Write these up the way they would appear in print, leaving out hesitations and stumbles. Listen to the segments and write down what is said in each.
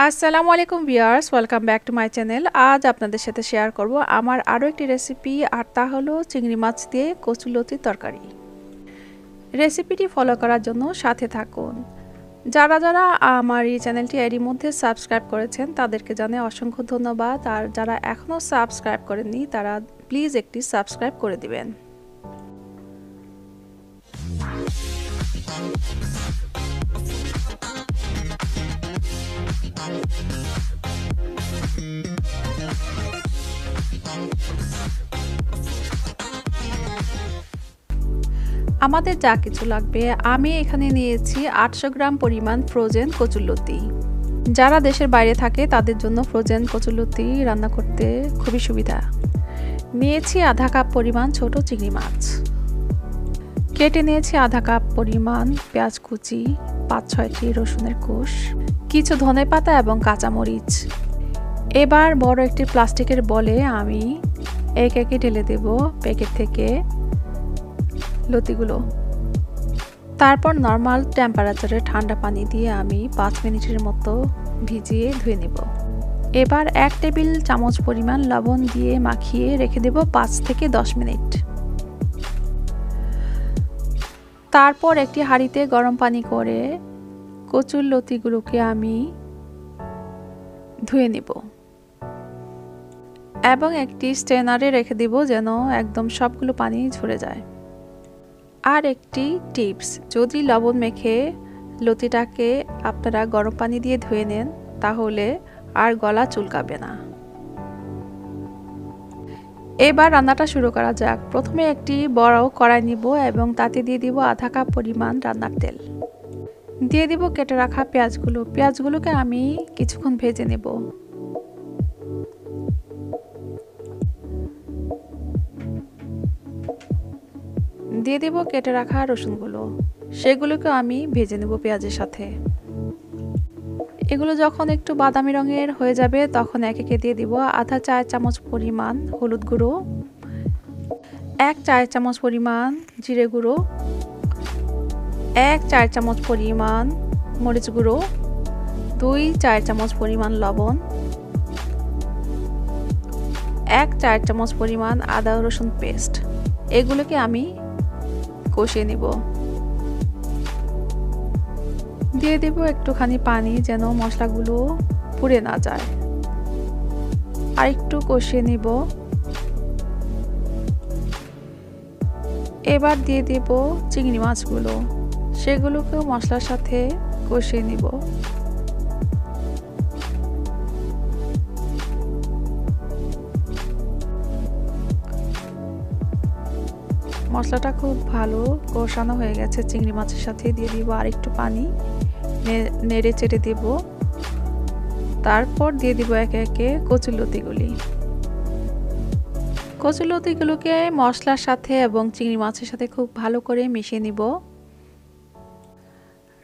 আসসালামু আলাইকুম viewers, welcome back to my channel. আজ আপনাদের সাথে শেয়ার করব আমার আরও একটি রেসিপি, আর তা হলো চিংড়ি মাছ দিয়ে কচুলতির তরকারি। রেসিপিটি ফলো করার জন্য সাথে থাকুন। যারা যারা আমার এই চ্যানেলটি এরই মধ্যে সাবস্ক্রাইব করেছেন তাদেরকে জানাই অসংখ্য ধন্যবাদ, আর যারা এখনও সাবস্ক্রাইব করেননি তারা প্লিজ একটি সাবস্ক্রাইব করে দিবেন। আমাদের যা কিছু লাগবে, আমি এখানে নিয়েছি 800 গ্রাম পরিমাণ ফ্রোজেন কচুরলতি। যারা দেশের বাইরে থাকে তাদের জন্য ফ্রোজেন কচুরলতি রান্না করতে খুবই সুবিধা। নিয়েছি আধা কাপ পরিমাণ ছোট চিংড়ি মাছ, কেটে নিয়েছি আধা কাপ পরিমাণ পেঁয়াজ কুচি, 5-6টি রসুনের কোষ, কিছু ধনেপাতা এবং কাঁচামরিচ। এবার বড় একটি প্লাস্টিকের বলে আমি এক একে ঢেলে দেব প্যাকেট থেকে লতিগুলো। তারপর নর্মাল টেম্পারেচারে ঠান্ডা পানি দিয়ে আমি 5 মিনিটের মতো ভিজিয়ে ধুয়ে নেব। এবার 1 টেবিল চামচ পরিমাণ লবণ দিয়ে মাখিয়ে রেখে দেব 5 থেকে 10 মিনিট। তারপর একটি হাঁড়িতে গরম পানি করে কচুর লতিগুলোকে আমি ধুয়ে নেব এবং একটি স্ট্রেনারে রেখে দেব যেন একদম সবগুলো পানি ঝরে যায়। আর একটি টিপস, যদি লবণ মেখে লতিটাকে আপনারা গরম পানি দিয়ে ধুয়ে নেন তাহলে আর গলা চুলকাবে না। এবার রান্নাটা শুরু করা যাক। প্রথমে একটি বড় কড়াই নিব এবং তাতে দিয়ে দিব আধা কাপ পরিমাণ রান্নার তেল। দিয়ে দিব কেটে রাখা পেঁয়াজগুলোকে আমি কিছুক্ষণ ভেজে নেব। দিয়ে দেব কেটে রাখা রসুনগুলো, সেগুলোকে আমি ভেজে নেব পেঁয়াজের সাথে। এগুলো যখন একটু বাদামি রঙের হয়ে যাবে তখন এক একে দিয়ে দিব আধা চা চামচ পরিমাণ হলুদ গুঁড়ো, 1 চা চামচ পরিমাণ জিরে গুঁড়ো, 1 চা চামচ পরিমাণ মরিচ গুঁড়ো, 2 চা চামচ পরিমাণ লবণ, 1 চা চামচ পরিমাণ আদা রসুন পেস্ট। এগুলোকে আমি কষিয়ে নিব। দিয়ে দেব একটুখানি পানি যেন মশলাগুলো পুড়ে না যায়। আর একটু কষিয়ে নিব। এবার দিয়ে দেব চিংড়ি মাছগুলো, সেগুলোকেও মশলার সাথে কষিয়ে নিব। মশলাটা খুব ভালো কষানো হয়ে গেছে চিংড়ি মাছের সাথে। দিয়ে দিব আর একটু পানি, নেড়ে চেড়ে দেব। তারপর দিয়ে দিব একে একে কচুরলতিগুলোকে মশলার সাথে এবং চিংড়ি মাছের সাথে খুব ভালো করে মিশিয়ে নিব।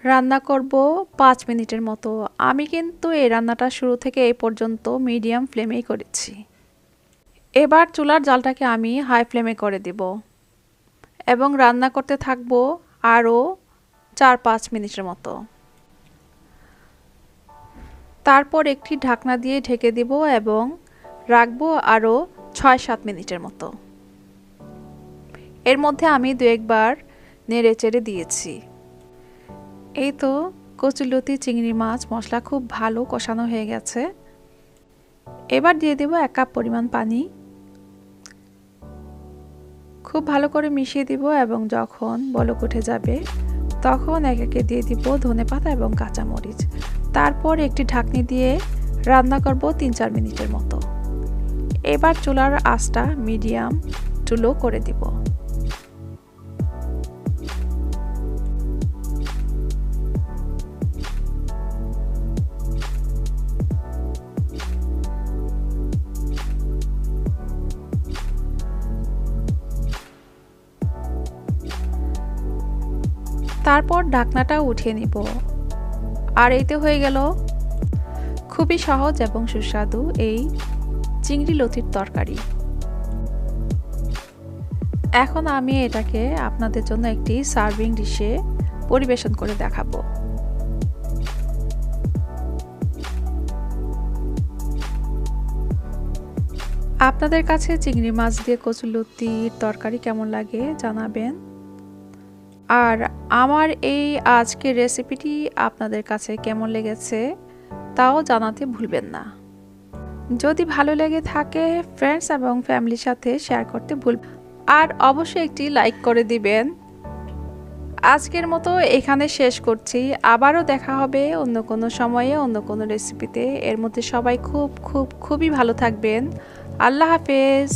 রান্না করব 5 মিনিটের মতো। আমি কিন্তু এই রান্নাটা শুরু থেকে এই পর্যন্ত মিডিয়াম ফ্লেমেই করেছি। এবার চুলার জালটাকে আমি হাই ফ্লেমে করে দেব এবং রান্না করতে থাকবো আরও 4-5 মিনিটের মতো। তারপর একটি ঢাকনা দিয়ে ঢেকে দেব এবং রাখবো আরও 6-7 মিনিটের মতো। এর মধ্যে আমি 2-1 বার নেড়ে চেড়ে দিয়েছি। এই তো কচুরলতি চিংড়ি মাছ মশলা খুব ভালো কষানো হয়ে গেছে। এবার দিয়ে দেব 1 কাপ পরিমাণ পানি, খুব ভালো করে মিশিয়ে দিব এবং যখন বলক উঠে যাবে তখন এক একে দিয়ে দিব ধনেপাতা এবং কাঁচামরিচ। তারপর একটি ঢাকনি দিয়ে রান্না করব 3-4 মিনিটের মতো। এবার চুলার আঁচটা মিডিয়াম টু লো করে দিব। তারপর ঢাকনাটা উঠিয়ে নিব। আর এইতে হয়ে গেল খুবই সহজ এবং সুস্বাদু এই চিংড়ি লতির তরকারি। এখন আমি এটাকে আপনাদের জন্য একটি সার্ভিং ডিশে পরিবেশন করে দেখাবো। আপনাদের কাছে চিংড়ি মাছ দিয়ে কচুলতির তরকারি কেমন লাগে জানাবেন। আর আমার এই আজকের রেসিপিটি আপনাদের কাছে কেমন লেগেছে তাও জানাতে ভুলবেন না। যদি ভালো লেগে থাকে ফ্রেন্ডস এবং ফ্যামিলির সাথে শেয়ার করতে ভুলবেন আর অবশ্যই একটি লাইক করে দিবেন। আজকের মতো এখানে শেষ করছি, আবারও দেখা হবে অন্য কোনো সময়ে অন্য কোনো রেসিপিতে। এর মধ্যে সবাই খুবই ভালো থাকবেন। আল্লাহ হাফেজ।